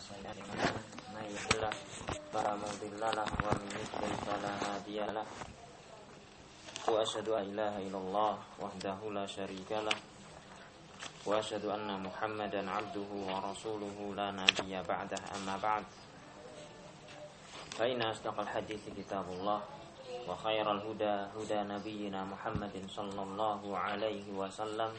سيئاتنا من يهده الله فلا مضل له ومن يضلل فلا هادي له وأشهد أن لا إله إلا الله وحده لا شريك له وأشهد أن محمدا عبده ورسوله لا نبي بعده أما بعد فإن أصدق الحديث كتاب الله وخير الهدى هدى نبينا محمد صلى الله عليه وسلم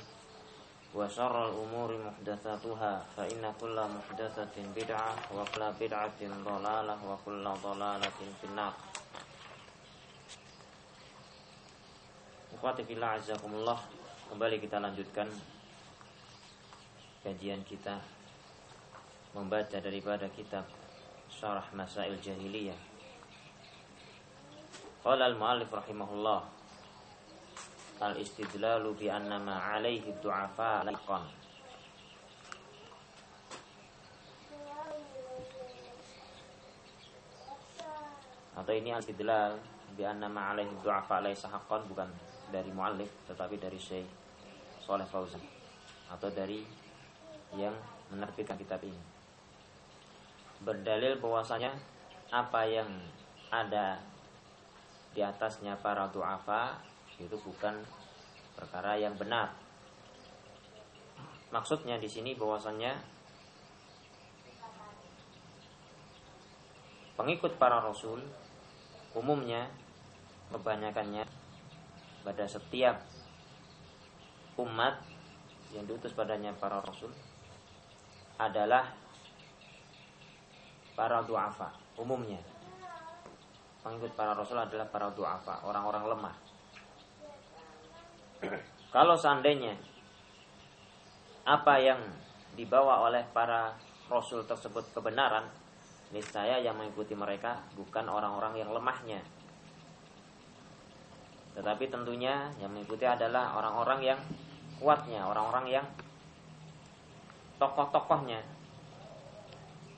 وشر الأمور محدثاتها فإن كل محدثة بدعة وكل بدعة ضلالة وكل ضلالة في النار. Ikhwati fillah azzakumullah, kembali kita lanjutkan kajian kita membaca daripada kitab Syarah Masail Jahiliyah. Qala al-mu'allif rahimahullah, al-istidlalu bi anna ma 'alaihi du'afa laqan. Atau ini al-istidlal bi anna ma 'alaihi du'afa laysa haqqan, bukan dari mu'allif tetapi dari Syekh Shalih Fauzan atau dari yang menerbitkan kitab ini. Berdalil bahwasanya apa yang ada di atasnya para du'afa itu bukan perkara yang benar. Maksudnya di sini bahwasanya pengikut para rasul umumnya, kebanyakannya pada setiap umat yang diutus padanya para rasul adalah para du'afa. Umumnya pengikut para rasul adalah para du'afa, orang-orang lemah. Kalau seandainya apa yang dibawa oleh para rasul tersebut kebenaran, niscaya yang mengikuti mereka bukan orang-orang yang lemahnya, tetapi tentunya yang mengikuti adalah orang-orang yang kuatnya, orang-orang yang tokoh-tokohnya.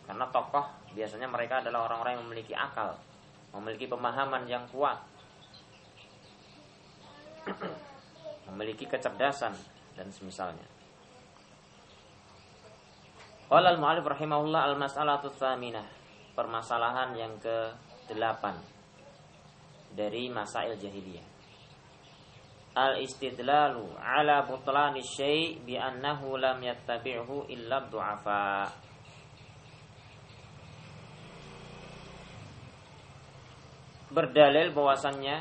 Karena tokoh biasanya mereka adalah orang-orang yang memiliki akal, memiliki pemahaman yang kuat, memiliki kecerdasan dan semisalnya. Qala al-mu'allif rahimahullah, al-mas'alatu tsaminah, permasalahan yang ke-8 dari masail jahiliyah. Al-istidlalu ala butlani syai' bi annahu lam yattabi'hu illa du'afa. Berdalil bahwasannya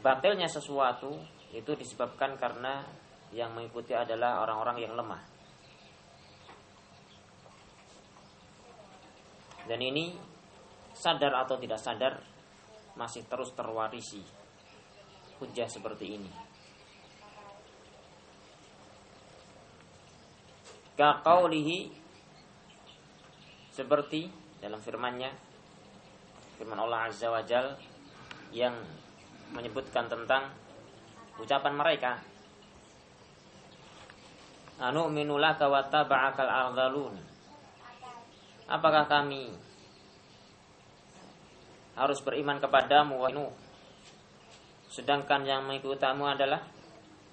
batilnya sesuatu itu disebabkan karena yang mengikuti adalah orang-orang yang lemah. Dan ini sadar atau tidak sadar masih terus terwarisi hujah seperti ini. Ka qaulihi, seperti dalam firman-Nya, firman Allah Azza wa Jalla yang menyebutkan tentang ucapan mereka, anu'minu laka wa taba'akal ardhalun. Apakah kami harus beriman kepadamu wahai Nuh, sedangkan yang mengikutimu adalah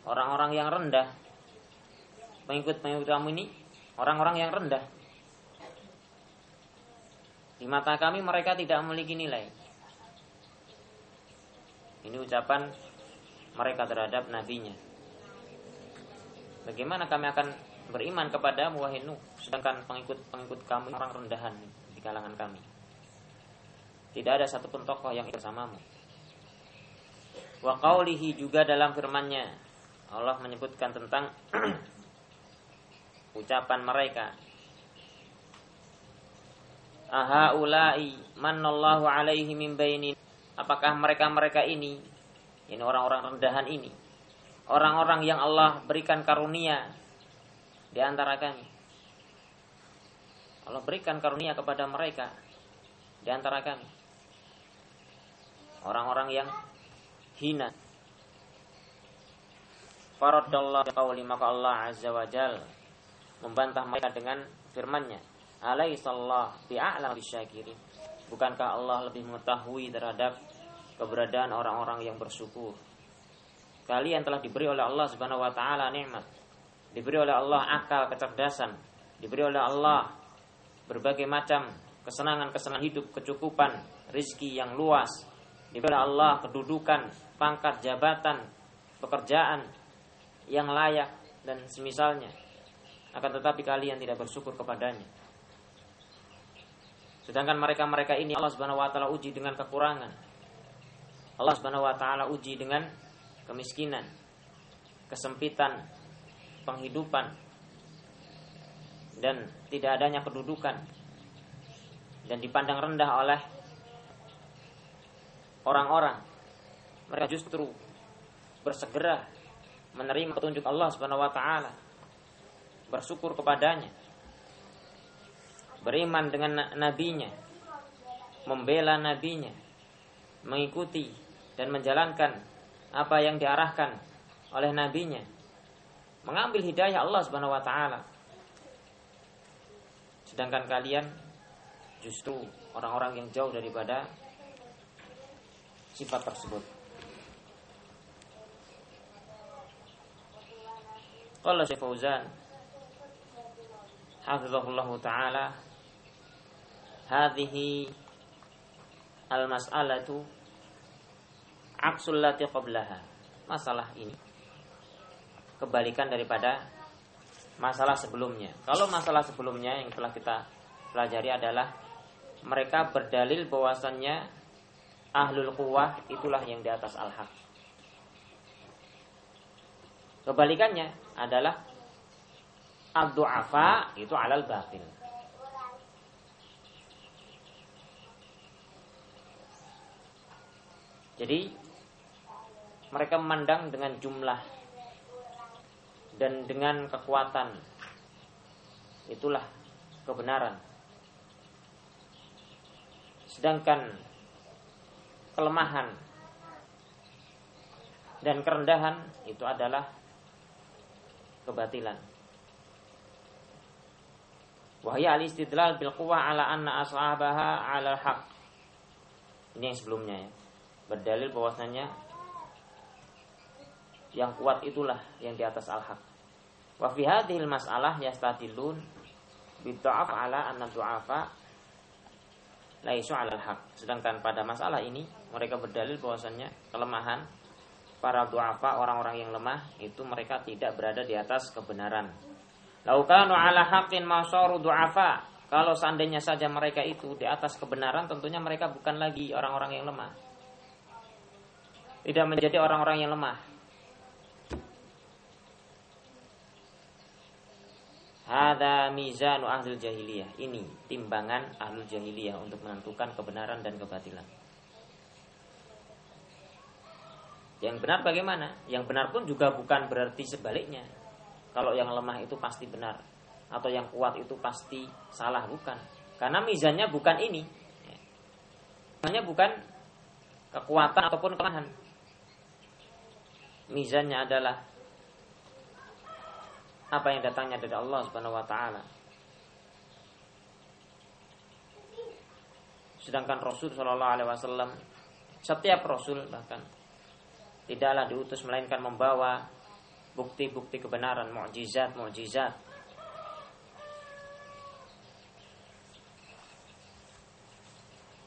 orang-orang yang rendah. Pengikut-pengikut kamu ini orang-orang yang rendah. Di mata kami mereka tidak memiliki nilai. Ini ucapan mereka terhadap nabinya. Bagaimana kami akan beriman kepadamu wahai Nuh, sedangkan pengikut-pengikut kamu orang rendahan di kalangan kami. Tidak ada satupun tokoh yang bersamamu. Wa qaulihi, juga dalam firman-Nya Allah menyebutkan tentang ucapan mereka, ahaulai manallahu alaihi min baini. Apakah mereka ini orang-orang rendahan ini, orang-orang yang Allah berikan karunia di antara kami. Allah berikan karunia kepada mereka di antara kami, orang-orang yang hina. Faradallahu qauli, maka Allah Azza wa Jalla membantah mereka dengan firman-Nya, alaihissallahu bi'a'lam bisyakirin. Bukankah Allah lebih mengetahui terhadap keberadaan orang-orang yang bersyukur? Kalian telah diberi oleh Allah Subhanahu wa taala nikmat, diberi oleh Allah akal, kecerdasan, diberi oleh Allah berbagai macam kesenangan-kesenangan hidup, kecukupan, rizki yang luas, diberi oleh Allah kedudukan, pangkat, jabatan, pekerjaan yang layak dan semisalnya, akan tetapi kalian tidak bersyukur kepadanya. Sedangkan mereka-mereka ini Allah Subhanahu wa taala uji dengan kekurangan. Allah Subhanahu wa taala uji dengan kemiskinan, kesempitan penghidupan, dan tidak adanya kedudukan, dan dipandang rendah oleh orang-orang. Mereka justru bersegera menerima petunjuk Allah Subhanahu wa taala, bersyukur kepadanya, beriman dengan nabinya, membela nabinya, mengikuti dan menjalankan apa yang diarahkan oleh nabinya, mengambil hidayah Allah Subhanahu wa taala. Sedangkan kalian justru orang-orang yang jauh daripada sifat tersebut. Qala Syekh Fauzan hafizahullah taala, hadhihi al-mas'alatu aksul lati qablaha. Masalah ini kebalikan daripada masalah sebelumnya. Kalau masalah sebelumnya yang telah kita pelajari adalah mereka berdalil bahwasannya ahlul quwwah itulah yang di atas al-haq. Kebalikannya adalah ad-du'afa itu alal batil. Jadi mereka memandang dengan jumlah dan dengan kekuatan, itulah kebenaran. Sedangkan kelemahan dan kerendahan itu adalah kebatilan. Wahya al-istidlal bil quwwah ala anna ashabaha 'ala al-haq. Ini yang sebelumnya ya. Berdalil bahwasanya yang kuat itulah yang di atas al-haq. Wa fi hadhil mas'alah yastadillun bid-dha'af 'ala anna du'afa laisu 'ala al-haq. Sedangkan pada masalah ini mereka berdalil bahwasanya kelemahan para du'afa, orang-orang yang lemah itu mereka tidak berada di atas kebenaran. Lau kanu 'ala haqqin ma saru du'afa. Kalau seandainya saja mereka itu di atas kebenaran, tentunya mereka bukan lagi orang-orang yang lemah. Tidak menjadi orang-orang yang lemah. Hadza mizanu ahlul jahiliyah. Ini timbangan ahlul jahiliyah untuk menentukan kebenaran dan kebatilan. Yang benar bagaimana? Yang benar pun juga bukan berarti sebaliknya. Kalau yang lemah itu pasti benar, atau yang kuat itu pasti salah, bukan. Karena mizannya bukan ini. Mizannya bukan kekuatan ataupun kelemahan. Mizannya adalah apa yang datangnya dari Allah Subhanahu wa taala. Sedangkan Rasul sallallahu alaihi wasallam, setiap rasul bahkan tidaklah diutus melainkan membawa bukti-bukti kebenaran, mukjizat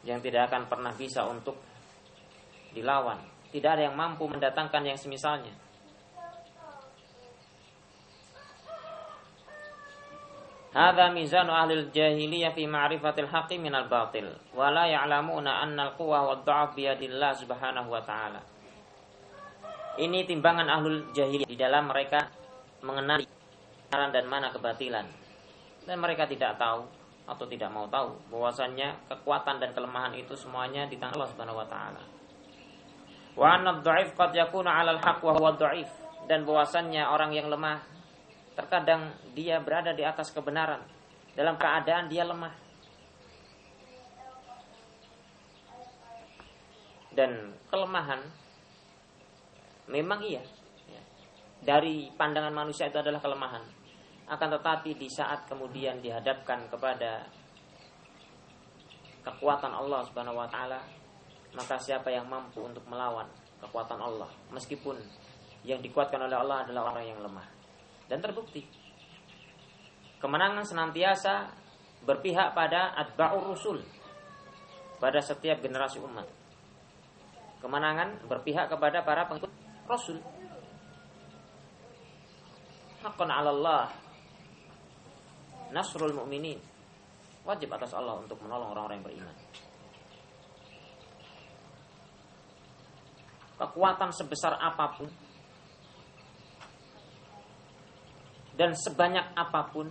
yang tidak akan pernah bisa untuk dilawan. Tidak ada yang mampu mendatangkan yang semisalnya. Hadza mizanu ahlil jahiliyah fi ma'rifatil haqqi minal batil wa la ya'lamuna anna al-quwwa wad-dha'f bi yadillah subhanahu wa ta'ala. Ini timbangan ahlul jahiliyah di dalam mereka mengenali kebenaran dan mana kebatilan. Dan mereka tidak tahu atau tidak mau tahu bahwasannya kekuatan dan kelemahan itu semuanya di tangan Allah Subhanahu wa taala. Wa anna ad-dha'if qad yakunu 'ala al-haqq wa huwa ad-dha'if. Dan bahwasannya orang yang lemah terkadang dia berada di atas kebenaran dalam keadaan dia lemah. Dan kelemahan memang iya, dari pandangan manusia itu adalah kelemahan. Akan tetapi di saat kemudian dihadapkan kepada kekuatan Allah Subhanahu wa taala, maka siapa yang mampu untuk melawan kekuatan Allah, meskipun yang dikuatkan oleh Allah adalah orang yang lemah. Dan terbukti Kemenangan senantiasa berpihak pada atba'ur rusul, pada setiap generasi umat. Kemenangan berpihak kepada para pengikut Rasul. Haqqan 'ala Allah nasrul mu'minin. Wajib atas Allah untuk menolong orang-orang yang beriman. Kekuatan sebesar apapun dan sebanyak apapun,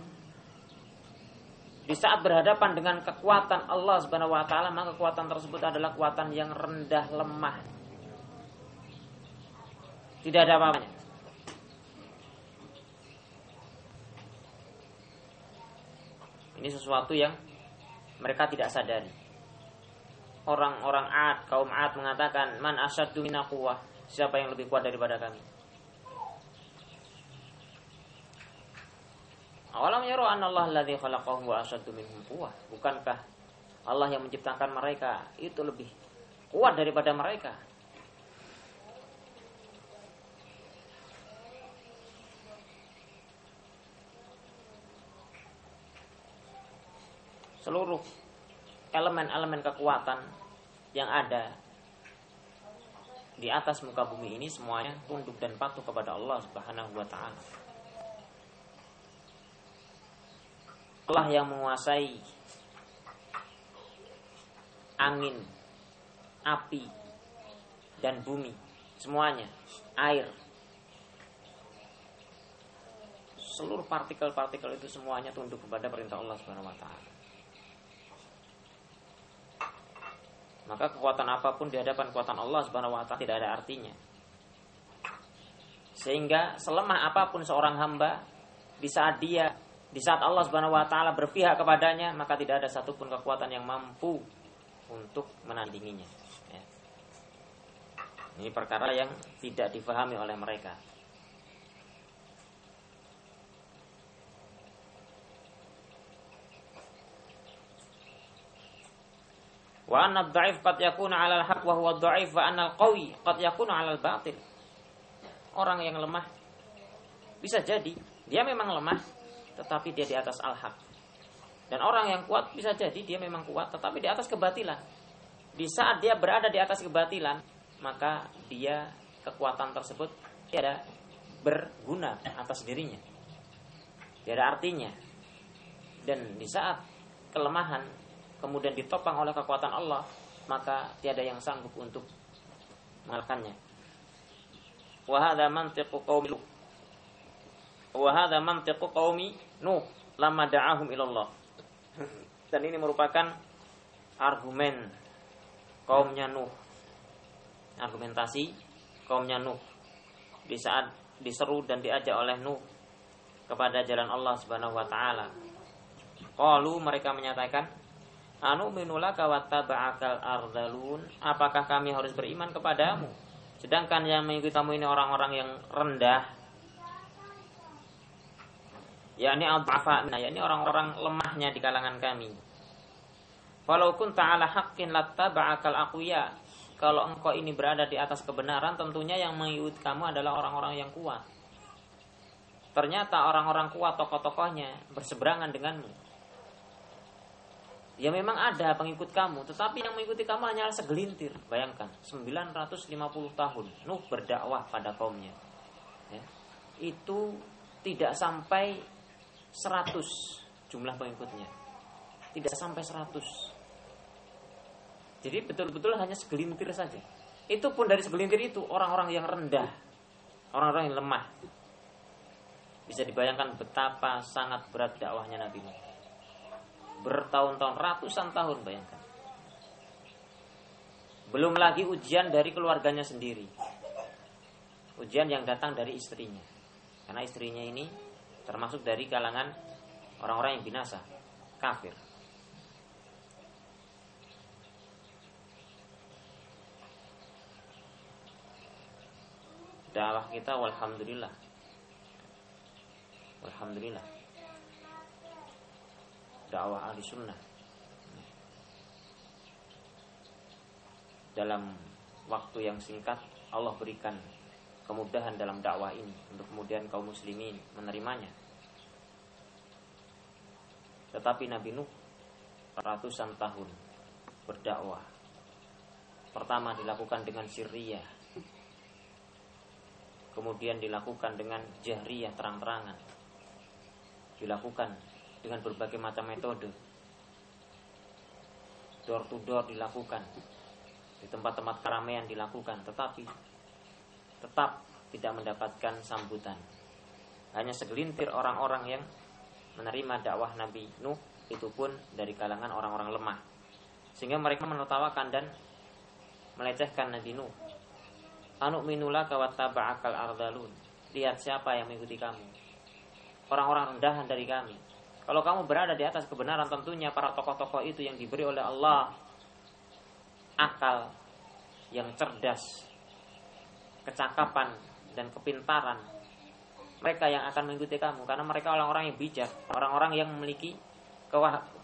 di saat berhadapan dengan kekuatan Allah Subhanahu wa taala, maka kekuatan tersebut adalah kekuatan yang rendah, lemah. Tidak ada apa-apanya. Ini sesuatu yang mereka tidak sadari. Orang-orang Ad, kaum Ad mengatakan, "Man asyaddu minna quwwah?" Siapa yang lebih kuat daripada kami? Awalam yaru anallahu alladzi khalaqahum wa asyaddu minhum quwwah? Bukankah Allah yang menciptakan mereka itu lebih kuat daripada mereka? Seluruh elemen-elemen kekuatan yang ada di atas muka bumi ini semuanya tunduk dan patuh kepada Allah Subhanahu wa taala. Allah yang menguasai angin, api, dan bumi, semuanya, air. Seluruh partikel-partikel itu semuanya tunduk kepada perintah Allah Subhanahu wa taala. Maka kekuatan apapun di hadapan kekuatan Allah Subhanahu wa taala tidak ada artinya. Sehingga selemah apapun seorang hamba, di saat Allah Subhanahu wa taala berpihak kepadanya, maka tidak ada satupun kekuatan yang mampu untuk menandinginya. Ya. Ini perkara yang tidak difahami oleh mereka. Wa anna ad-dha'if qad yakunu 'ala al-haq wa huwa ad-dha'if wa anna al-qawi qad yakunu 'ala al-batil. Orang yang lemah bisa jadi dia memang lemah tetapi dia di atas al-haq. Dan orang yang kuat bisa jadi dia memang kuat tetapi di atas kebatilan. Di saat dia berada di atas kebatilan, maka dia kekuatan tersebut tidak berguna atas dirinya. Tidak ada artinya. Dan di saat kelemahan kemudian ditopang oleh kekuatan Allah, maka tiada yang sanggup untuk mengalahkannya. Wa hadza mantiqu qaumi Nuh lamma da'ahum ilallah. Dan ini merupakan argumen kaumnya Nuh. Argumentasi kaumnya Nuh di saat diseru dan diajak oleh Nuh kepada jalan Allah Subhanahu wa taala. Qalu, mereka menyatakan, "Anu'minu laka wattaba'akal ardalun?" Apakah kami harus beriman kepadamu sedangkan yang mengikuti kamu ini orang-orang yang rendah, yakni al-dha'afa'na, yakni orang-orang lemahnya di kalangan kami. Walau kunta 'ala haqqin lattaba'akal aqwiya. Kalau engkau ini berada di atas kebenaran, tentunya yang mengikuti kamu adalah orang-orang yang kuat. Ternyata orang-orang kuat, tokoh-tokohnya berseberangan denganmu. Ya memang ada pengikut kamu, tetapi yang mengikuti kamu hanyalah segelintir. Bayangkan, 950 tahun Nuh berdakwah pada kaumnya. Ya. Itu tidak sampai 100 jumlah pengikutnya. Tidak sampai 100. Jadi betul-betul hanya segelintir saja. Itu pun dari segelintir itu orang-orang yang rendah, orang-orang yang lemah. Bisa dibayangkan betapa sangat berat dakwahnya Nabi Nuh. Bertahun-tahun, ratusan tahun, bayangkan. Belum lagi ujian dari keluarganya sendiri. Ujian yang datang dari istrinya. Karena istrinya ini termasuk dari kalangan orang-orang yang binasa, kafir. Dakwah kita walhamdulillah. Alhamdulillah. Dakwah ahli sunnah dalam waktu yang singkat Allah berikan kemudahan dalam dakwah ini untuk kemudian kaum muslimin menerimanya. Tetapi Nabi Nuh ratusan tahun berdakwah. Pertama dilakukan dengan sirriyah, kemudian dilakukan dengan jahriyah, terang-terangan, dilakukan dengan berbagai macam metode, door to door dilakukan, di tempat-tempat keramaian dilakukan, tetapi tetap tidak mendapatkan sambutan. Hanya segelintir orang-orang yang menerima dakwah Nabi Nuh, itu pun dari kalangan orang-orang lemah, sehingga mereka menertawakan dan melecehkan Nabi Nuh. Anu'minu laka wattaba'akal ardalun. Lihat siapa yang mengikuti kamu, orang-orang rendahan dari kami. Kalau kamu berada di atas kebenaran, tentunya para tokoh-tokoh itu yang diberi oleh Allah akal yang cerdas, kecakapan dan kepintaran, mereka yang akan mengikuti kamu, karena mereka orang-orang yang bijak, orang-orang yang memiliki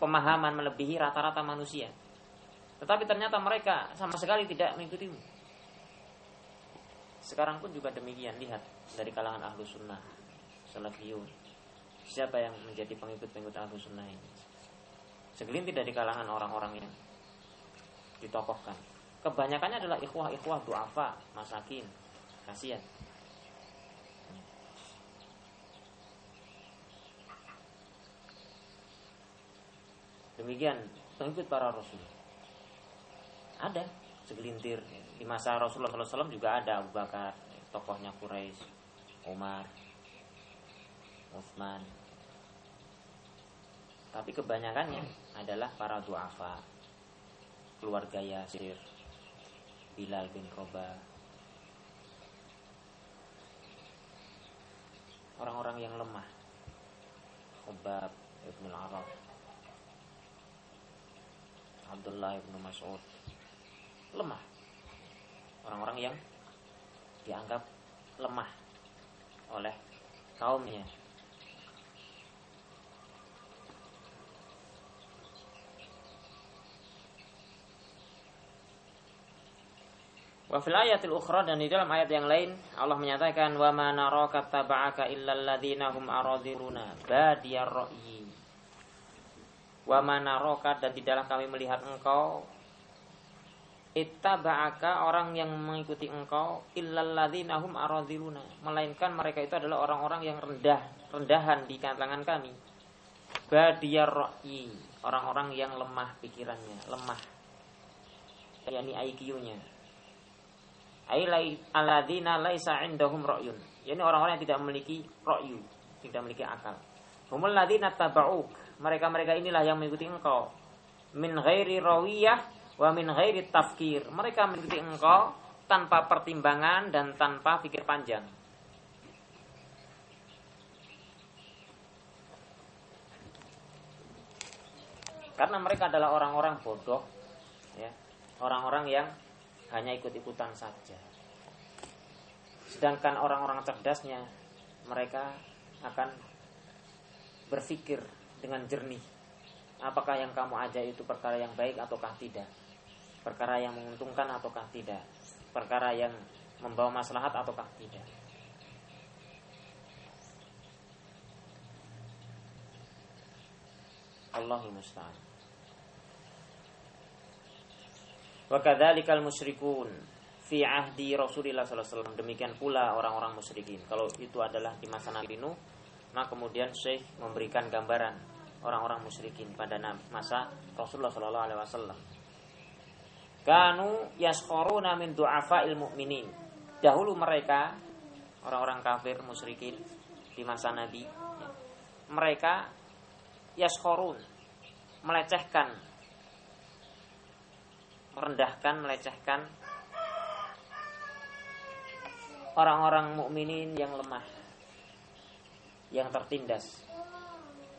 pemahaman melebihi rata-rata manusia. Tetapi ternyata mereka sama sekali tidak mengikutimu. Sekarang pun juga demikian. Lihat dari kalangan ahlu sunnah, salafiyun, siapa yang menjadi pengikut-pengikut ahlu sunnah ini? Segelintir dari kalangan orang-orang yang ditokohkan. Kebanyakannya adalah ikhwah-ikhwah du'afa, masakin, kasihan. Demikian pengikut para rasul. Ada segelintir di masa Rasulullah SAW juga ada Abu Bakar, tokohnya Quraisy, Umar, Utsman. Tapi kebanyakannya adalah para du'afa, keluarga Yasir, Bilal bin Rabah, orang-orang yang lemah, Khubab ibn al-Araf, Abdullah ibn Mas'ud, lemah, orang-orang yang dianggap lemah oleh kaumnya. Wa fil ayatil ukhra, dan di dalam ayat yang lain Allah menyatakan wa ma naraka taba'aka illal ladzina hum aradhiruna badiyar ra'yi. Wa ma naraka, dan tidaklah kami melihat engkau, ittaba'aka, orang yang mengikuti engkau, illal ladzina hum aradhiruna, melainkan mereka itu adalah orang-orang yang rendahan di kalangan kami. Badiyar ra'yi, orang-orang yang lemah pikirannya, lemah yakni IQ-nya. Alladzina laisa indahum ra'yun, yakni orang-orang yang tidak memiliki ra'yu, tidak memiliki akal. Humul ladzina taba'uk, mereka-mereka inilah yang mengikuti engkau, min ghairi rawiyah wa min ghairi tafkir, mereka mengikuti engkau tanpa pertimbangan dan tanpa pikir panjang. Karena mereka adalah orang-orang bodoh, ya, orang-orang yang hanya ikut-ikutan saja. Sedangkan orang-orang cerdasnya, mereka akan berpikir dengan jernih. Apakah yang kamu ajak itu perkara yang baik ataukah tidak? Perkara yang menguntungkan ataukah tidak? Perkara yang membawa maslahat ataukah tidak? Allahul musta'an. Wa kadzalikal musyrikun fi ahdi Rasulillah sallallahu alaihi wasallam. Demikian pula orang-orang musyrikin. Kalau itu adalah di masa Nabi Nuh, maka kemudian Syekh memberikan gambaran orang-orang musyrikin pada masa Rasulullah sallallahu alaihi wasallam. Kanu yaskharuna min du'afa'il mu'minin. Dahulu mereka, orang-orang kafir musyrikin di masa Nabi, mereka yaskharun, melecehkan, merendahkan, melecehkan orang-orang mukminin yang lemah, yang tertindas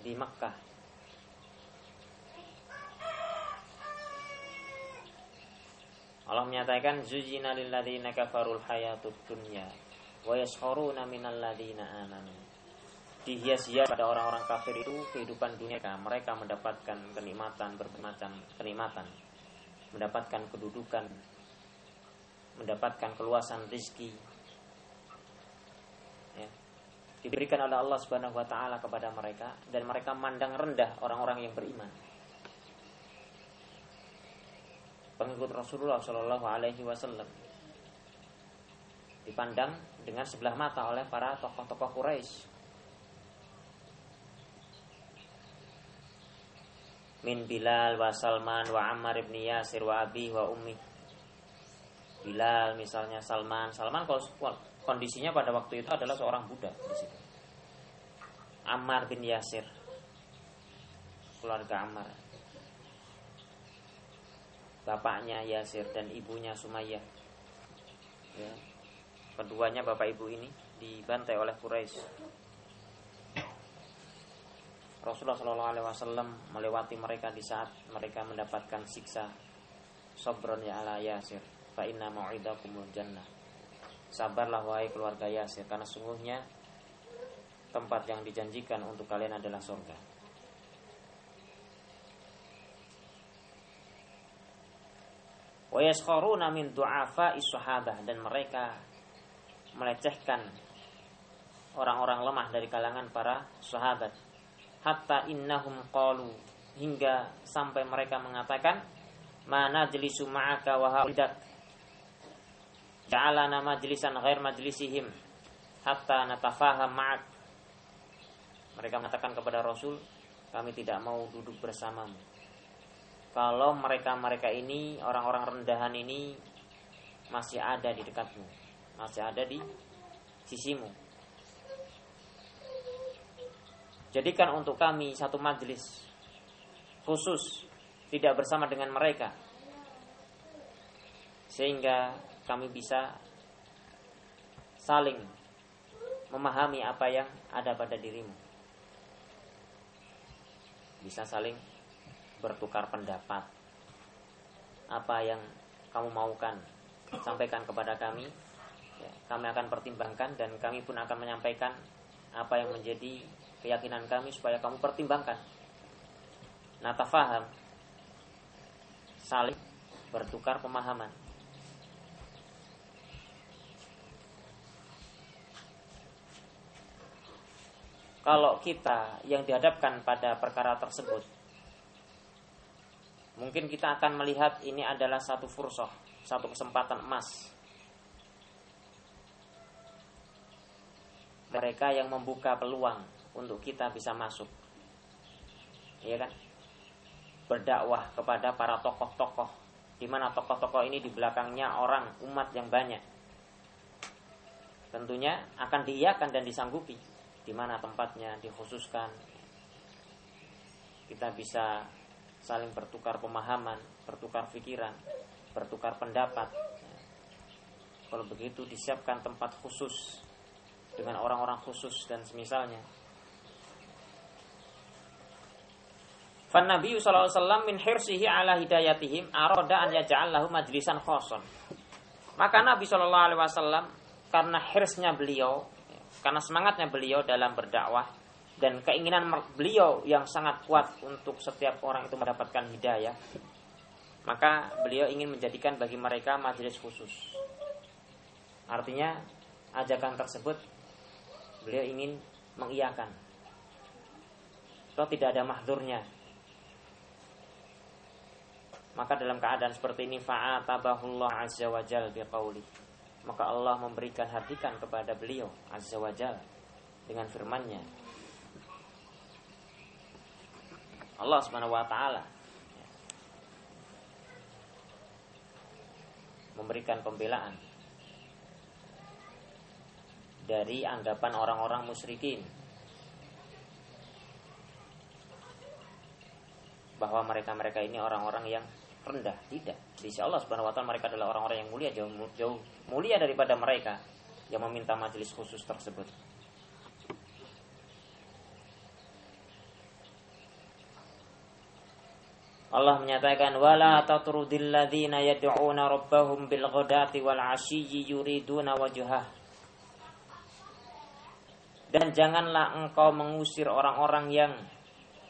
di Makkah. Allah menyatakan zujina lil ladzina kafarul hayatud dunya wa yaskharuna minal ladzina amanu. Dihias-hias pada orang-orang kafir itu kehidupan dunia, mereka mendapatkan kenikmatan, bermacam kenikmatan, mendapatkan kedudukan, mendapatkan keluasan rezeki, ya. diberikan oleh Allah Subhanahu wa taala kepada mereka, dan mereka mandang rendah orang-orang yang beriman. Pengikut Rasulullah Shallallahu alaihi wasallam dipandang dengan sebelah mata oleh para tokoh-tokoh Quraisy. Min Bilal wa Salman wa Ammar ibn Yasir wa Abi wa Ummi. Bilal misalnya, Salman kondisinya pada waktu itu adalah seorang budak di situ. Ammar bin Yasir, keluarga Ammar, bapaknya Yasir dan ibunya Sumayyah. Ya. Keduanya bapak ibu ini dibantai oleh Quraisy. Rasulullah SAW melewati mereka di saat mereka mendapatkan siksa. Sabron ya ala Yasir, fa inna mau'idakumul jannah. Sabarlah wahai keluarga Yasir, karena sungguhnya tempat yang dijanjikan untuk kalian adalah surga. Wa yaskharuna min du'afa'is sahabah, dan mereka melecehkan orang-orang lemah dari kalangan para sahabat. Hatta innahum qalu, hingga sampai mereka mengatakan, mana jelisu ma'aka wa haudak, ja'alana majlisan ghair majlisihim hatta natafaham ma'ak. Mereka mengatakan kepada Rasul, kami tidak mau duduk bersamamu kalau mereka ini, orang-orang rendahan ini masih ada di dekatmu, masih ada di sisimu. Jadikan untuk kami satu majelis khusus, tidak bersama dengan mereka, sehingga kami bisa saling memahami apa yang ada pada dirimu, bisa saling bertukar pendapat. Apa yang kamu maukan, sampaikan kepada kami, ya, kami akan pertimbangkan, dan kami pun akan menyampaikan apa yang menjadi keyakinan kami supaya kamu pertimbangkan. Natafaham, saling bertukar pemahaman. Kalau kita yang dihadapkan pada perkara tersebut, mungkin kita akan melihat ini adalah satu fursah, satu kesempatan emas. Mereka yang membuka peluang untuk kita bisa masuk, ya kan? Berdakwah kepada para tokoh-tokoh, di mana tokoh-tokoh ini di belakangnya orang umat yang banyak. Tentunya akan diiyakan dan disanggupi, di mana tempatnya dikhususkan. Kita bisa saling bertukar pemahaman, bertukar pikiran, bertukar pendapat. Kalau begitu disiapkan tempat khusus dengan orang-orang khusus dan semisalnya. Fan Nabi sallallahu alaihi wasallam min hirsihi ala hidayatihim arada an yaj'al lahu majlisan khassan. Maka Nabi sallallahu alaihi wasallam, karena hirsnya beliau, karena semangatnya beliau dalam berdakwah dan keinginan beliau yang sangat kuat untuk setiap orang itu mendapatkan hidayah, maka beliau ingin menjadikan bagi mereka majelis khusus. Artinya ajakan tersebut beliau ingin mengiyakan, atau tidak ada mahdzurnya. Maka dalam keadaan seperti ini, fa'atabahullah azza wa jal biqauli, maka Allah memberikan hardikan kepada beliau azza wa jal dengan firman-Nya. Allah Subhanahu wa taala memberikan pembelaan dari anggapan orang-orang musyrikin bahwa mereka ini orang-orang yang rendah. Tidak. Di sisi Allah Subhanahu wa taala mereka adalah orang-orang yang mulia, jauh mulia daripada mereka yang meminta majelis khusus tersebut. Allah menyatakan, wala tatrudil ladzina yad'una rabbahum bil ghadati wal 'ashiyyi yuriduna wajhah. Dan janganlah engkau mengusir orang-orang yang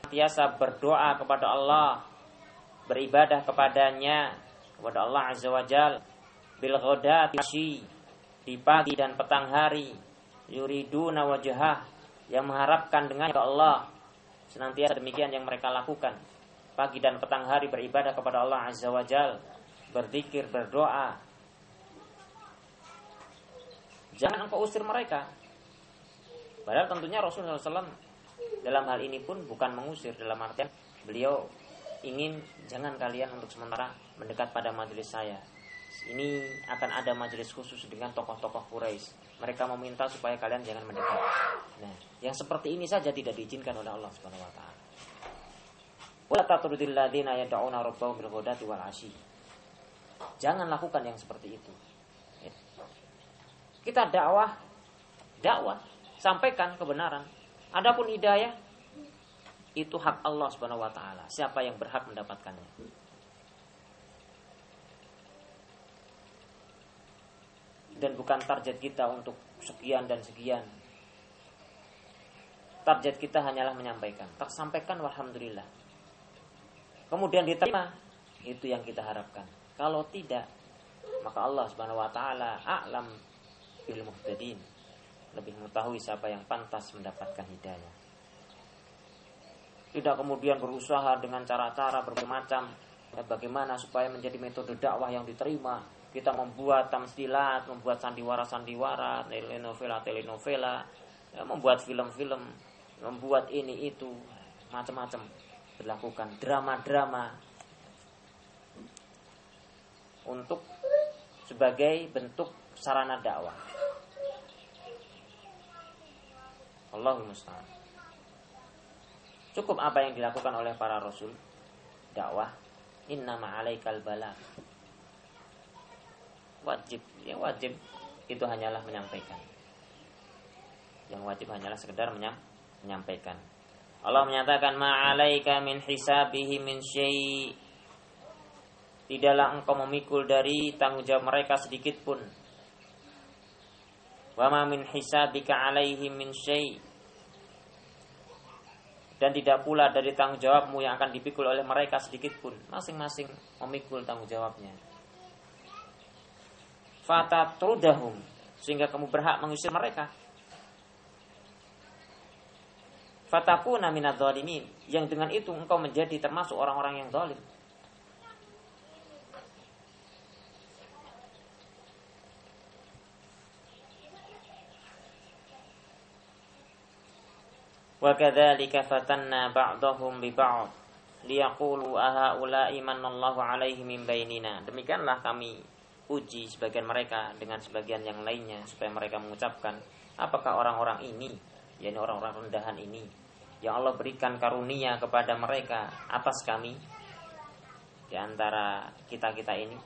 biasa berdoa kepada Allah, beribadah kepadanya, kepada Allah Azza wa Jal, bil ghadati, di pagi dan petang hari, yuriduna wajhah, yang mengharapkan dengan Allah. Senantiasa demikian yang mereka lakukan. Pagi dan petang hari beribadah kepada Allah Azza wa Jal, berzikir, berdoa. Jangan engkau usir mereka. Padahal tentunya Rasulullah SAW dalam hal ini pun bukan mengusir, dalam artian beliau ingin jangan kalian untuk sementara mendekat pada majelis saya. Ini akan ada majelis khusus dengan tokoh-tokoh Quraisy. Mereka meminta supaya kalian jangan mendekat. Nah, yang seperti ini saja tidak diizinkan oleh Allah Subhanahu wa taala. Wala tatrudil ladzina yad'una rabbahum bil ghadati wal 'ashyi. Jangan lakukan yang seperti itu. Kita dakwah, sampaikan kebenaran. Adapun hidayah itu hak Allah Subhanahu wa taala. Siapa yang berhak mendapatkannya? Dan bukan target kita untuk sekian dan sekian. Target kita hanyalah menyampaikan. Tersampaikan walhamdulillah. Kemudian diterima, itu yang kita harapkan. Kalau tidak, maka Allah Subhanahu wa taala a'lam bil muhtadin, lebih mengetahui siapa yang pantas mendapatkan hidayah. Tidak kemudian berusaha dengan cara-cara berbagai macam bagaimana supaya menjadi metode dakwah yang diterima. Kita membuat tamsilat, membuat sandiwara-sandiwara, telenovela, membuat film-film, membuat ini itu, macam-macam dilakukan, drama-drama untuk sebagai bentuk sarana dakwah. Allahul musta'an. Cukup apa yang dilakukan oleh para rasul dakwah. Innama 'alaikal balagh. Wajib itu hanyalah menyampaikan. Yang wajib hanyalah sekedar menyampaikan. Allah menyatakan ma'alaika min hisabihi min syai'. Tidaklah engkau memikul dari tanggung jawab mereka sedikit pun. Wa ma min hisabika 'alaihim min syai'. Dan tidak pula dari tanggung jawabmu yang akan dipikul oleh mereka sedikit pun. Masing-masing memikul tanggung jawabnya. Fatatrudahum, sehingga kamu berhak mengusir mereka. Fatakuna minadz zalimin, yang dengan itu engkau menjadi termasuk orang-orang yang zalim. Wa kadzalika fatanna ba'dahum bi ba'd liyaqulu ahaula'i manallahu 'alaihim min bainina. Demikianlah kami uji sebagian mereka dengan sebagian yang lainnya supaya mereka mengucapkan, apakah orang-orang ini, yakni orang-orang rendahan ini, yang Allah berikan karunia kepada mereka atas kami di antara kita-kita ini.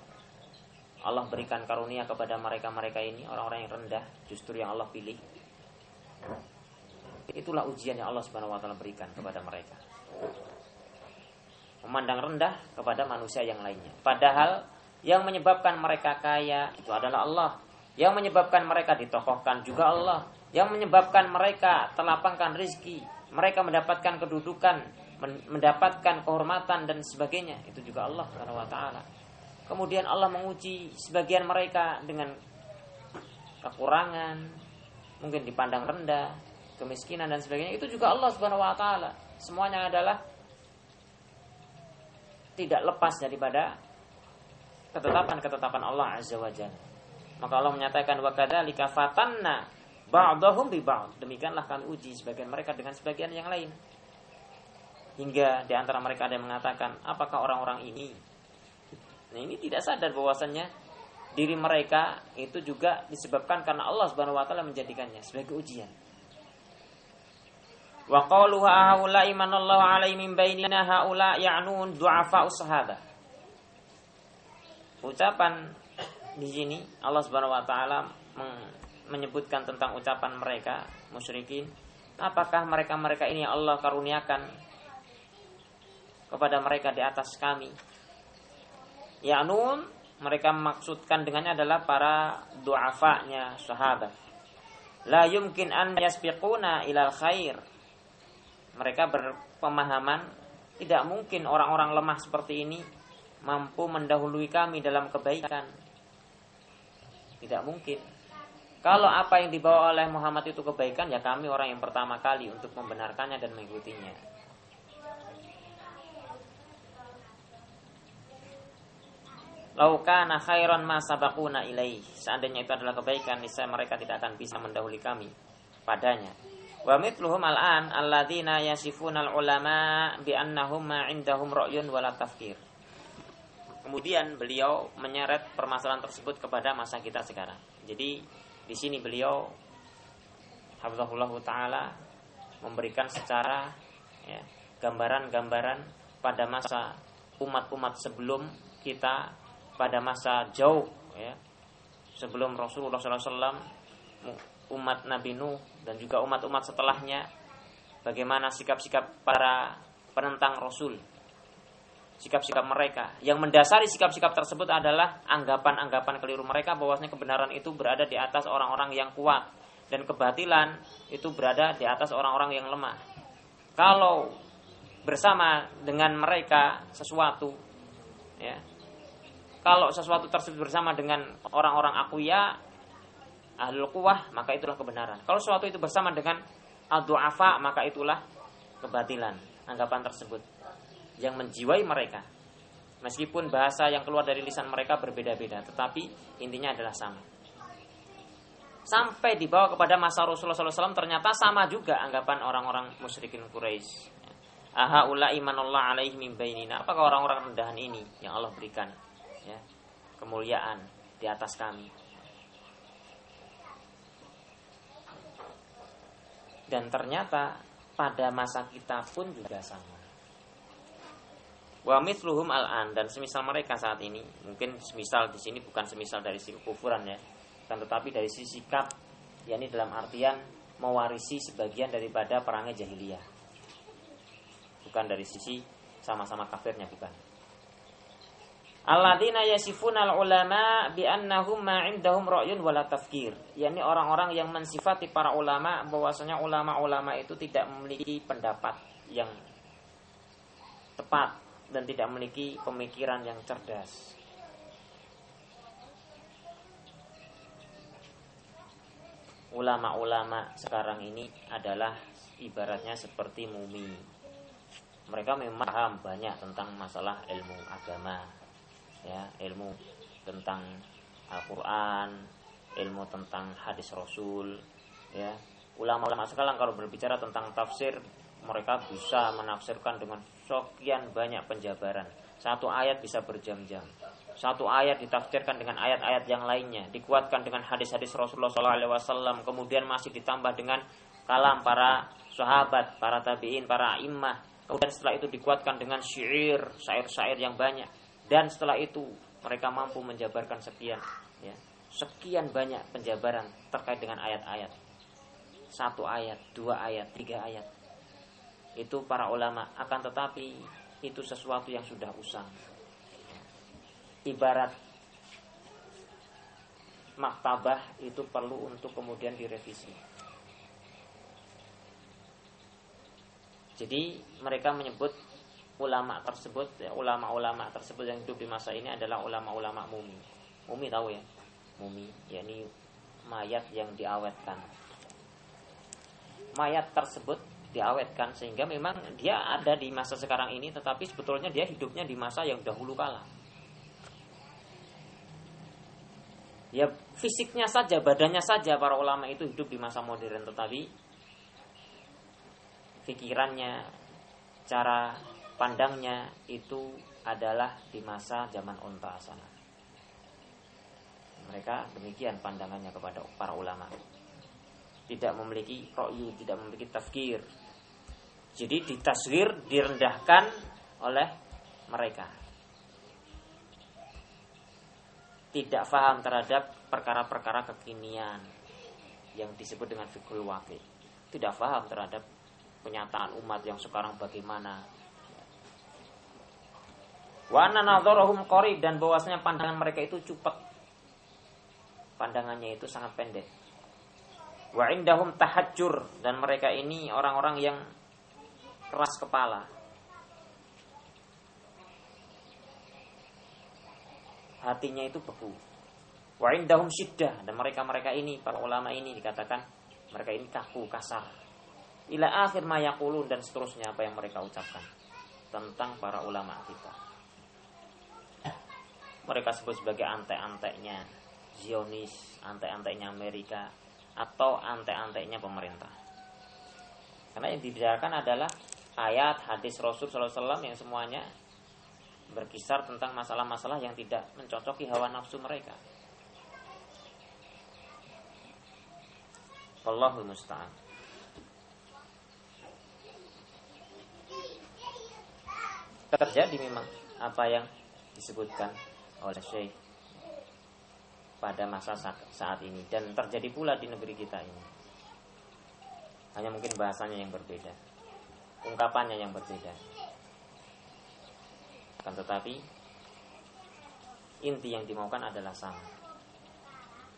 Allah berikan karunia kepada mereka-mereka ini, orang-orang yang rendah, justru yang Allah pilih. Itulah ujian yang Allah Subhanahu wa taala berikan kepada mereka. Memandang rendah kepada manusia yang lainnya. Padahal yang menyebabkan mereka kaya itu adalah Allah. Yang menyebabkan mereka ditokohkan juga Allah. Yang menyebabkan mereka terlapangkan rezeki, mereka mendapatkan kedudukan, mendapatkan kehormatan dan sebagainya, itu juga Allah Subhanahu wa taala. Kemudian Allah menguji sebagian mereka dengan kekurangan, mungkin dipandang rendah, kemiskinan dan sebagainya, itu juga Allah Subhanahu wa taala. Semuanya adalah tidak lepas daripada ketetapan Allah Azza wa Jalla. Maka Allah menyatakan wa kadzalika fatanna ba'dahum bi ba'd. Demikianlah kami uji sebagian mereka dengan sebagian yang lain. Hingga di antara mereka ada yang mengatakan, apakah orang-orang ini? Nah, ini tidak sadar bahwasannya diri mereka itu juga disebabkan karena Allah Subhanahu wa taala menjadikannya sebagai ujian. Wa qalu haula imanallahu 'alaihim min bainina haula ya'nun du'afa'us sahabah. Ucapan di sini Allah Subhanahu wa taala menyebutkan tentang ucapan mereka musyrikin. Apakah mereka-mereka ini yang Allah karuniakan kepada mereka di atas kami? Ya'nun, mereka maksudkan dengannya adalah para du'afa'nya sahabat. La yumkin an yasbiquna ilal khair. Mereka berpemahaman tidak mungkin orang-orang lemah seperti ini mampu mendahului kami dalam kebaikan. Tidak mungkin. Kalau apa yang dibawa oleh Muhammad itu kebaikan, ya kami orang yang pertama kali untuk membenarkannya dan mengikutinya. Lau kana khairan ma sabaquna ilaih. Seandainya itu adalah kebaikan, niscaya mereka tidak akan bisa mendahului kami padanya. Wa mithluhum al-an alladzina yasifuna al-ulama bi annahum ma 'indahum ra'yun wala tafkir. Kemudian beliau menyeret permasalahan tersebut kepada masa kita sekarang. Jadi di sini beliau hafizahullah taala memberikan secara gambaran-gambaran pada masa umat-umat sebelum kita, pada masa jauh sebelum Rasulullah SAW, umat Nabi Nuh dan juga umat-umat setelahnya, bagaimana sikap-sikap para penentang Rasul, sikap-sikap mereka. Yang mendasari sikap-sikap tersebut adalah anggapan-anggapan keliru mereka bahwasanya kebenaran itu berada di atas orang-orang yang kuat dan kebatilan itu berada di atas orang-orang yang lemah. Kalau bersama dengan mereka sesuatu, kalau sesuatu tersebut bersama dengan orang-orang akuya, ahlul quwah, maka itulah kebenaran. Kalau sesuatu itu bersama dengan ad-du'afa, maka itulah kebatilan. Anggapan tersebut yang menjiwai mereka, meskipun bahasa yang keluar dari lisan mereka berbeda-beda, tetapi intinya adalah sama. Sampai dibawa kepada masa Rasulullah SAW, ternyata sama juga anggapan orang-orang musyrikin Quraisy. Ahaula imanullah alaihi min bainina. Apakah orang-orang rendahan ini yang Allah berikan kemuliaan di atas kami? Dan ternyata pada masa kita pun juga sama. Wa mithluhum al-an, dan semisal mereka saat ini, mungkin semisal di sini bukan semisal dari sisi kufuran kan, tetapi dari sisi sikap, yakni dalam artian mewarisi sebagian daripada perangai jahiliyah. Bukan dari sisi sama-sama kafirnya, bukan. Alladzina yasifuna al-ulama bi annahum ma 'indahum ra'yun wala tafkir. Yakni orang-orang yang mensifati para ulama bahwasanya ulama-ulama itu tidak memiliki pendapat yang tepat dan tidak memiliki pemikiran yang cerdas. Ulama-ulama sekarang ini adalah ibaratnya seperti mumi. Mereka memang paham banyak tentang masalah ilmu agama, ilmu tentang Al-Quran, ilmu tentang hadis Rasul. Ulama-ulama sekarang kalau berbicara tentang tafsir, mereka bisa menafsirkan dengan sekian banyak penjabaran. Satu ayat bisa berjam-jam. Satu ayat ditafsirkan dengan ayat-ayat yang lainnya, dikuatkan dengan hadis-hadis Rasulullah SAW, kemudian masih ditambah dengan kalam para sahabat, para tabi'in, para immah. Kemudian setelah itu dikuatkan dengan syair yang banyak. Dan setelah itu mereka mampu menjabarkan sekian banyak penjabaran terkait dengan ayat-ayat. Satu ayat, dua ayat, tiga ayat. Itu para ulama. Akan tetapi itu sesuatu yang sudah usang. Ibarat maktabah itu perlu untuk kemudian direvisi. Jadi mereka menyebut ulama-ulama tersebut yang hidup di masa ini adalah ulama-ulama mumi. Mumi tahu ya? Mumi, yakni mayat yang diawetkan. Mayat tersebut diawetkan sehingga memang dia ada di masa sekarang ini, tetapi sebetulnya dia hidupnya di masa yang dahulu kala. Ya fisiknya saja, badannya saja para ulama itu hidup di masa modern, tetapi pikirannya, cara pandangnya itu adalah di masa zaman unta sana. Mereka demikian pandangannya kepada para ulama. Tidak memiliki ra'yu, tidak memiliki tafkir. Jadi ditasghir, direndahkan oleh mereka. Tidak faham terhadap perkara-perkara kekinian yang disebut dengan fiqhul waqi'. Tidak faham terhadap kenyataan umat yang sekarang bagaimana. Wa anna nadharahum qarib, dan bahwasanya pandangan mereka itu cepat. Pandangannya itu sangat pendek. Wa indahum tahajjur, dan mereka ini orang-orang yang keras kepala. Hatinya itu beku. Wa indahum syiddah, dan mereka-mereka ini, para ulama ini dikatakan mereka ini kaku, kasar. Ila akhir ma yaqulun, dan seterusnya apa yang mereka ucapkan tentang para ulama kita. Mereka sebut sebagai antek-anteknya Zionis, antek-anteknya Amerika, atau antek-anteknya pemerintah. Karena yang dibicarakan adalah ayat, hadis Rasul sallallahu alaihi wasallam yang semuanya berkisar tentang masalah-masalah yang tidak mencocoki hawa nafsu mereka. Wallahul musta'an. Terjadi memang apa yang disebutkan oleh Syekh pada masa saat ini, dan terjadi pula di negeri kita ini. Hanya mungkin bahasanya yang berbeda, ungkapannya yang berbeda. Kan tetapi inti yang dimaukan adalah sama.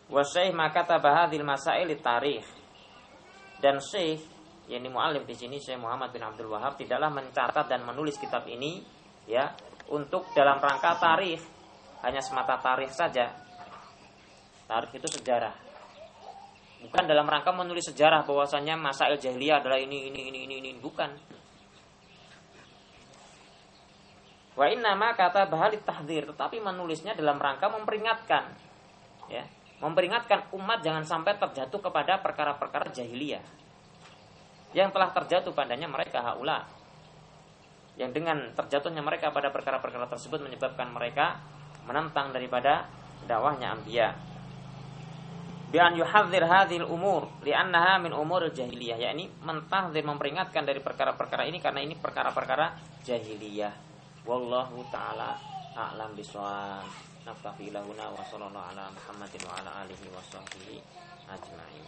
Wa Syekh makataba hadhil masail tarikh, dan Syekh yakni muallim di sini Syekh Muhammad bin Abdul Wahhab tidaklah mencatat dan menulis kitab ini ya untuk dalam rangka tarikh, hanya semata tarikh saja. Tarikh itu sejarah. Bukan dalam rangka menulis sejarah bahwasanya masail jahiliyah adalah ini, bukan. Wa inna ma kata bahalit tahdzir, tetapi menulisnya dalam rangka memperingatkan, ya, memperingatkan umat jangan sampai terjatuh kepada perkara-perkara jahiliyah yang telah terjatuh padanya mereka haula, yang dengan terjatuhnya mereka pada perkara-perkara tersebut menyebabkan mereka menentang daripada dakwahnya anbiya. Bi an yuhadzir hadhil umur li'annaha min umuril jahiliyah, yakni mentahdzir, memperingatkan dari perkara-perkara ini karena ini perkara-perkara jahiliyah. Wallahu taala a'lam bishawab. Naftahi lahuna wa sallallahu ala Muhammadin wa ala alihi wa sahbihi ajma'in.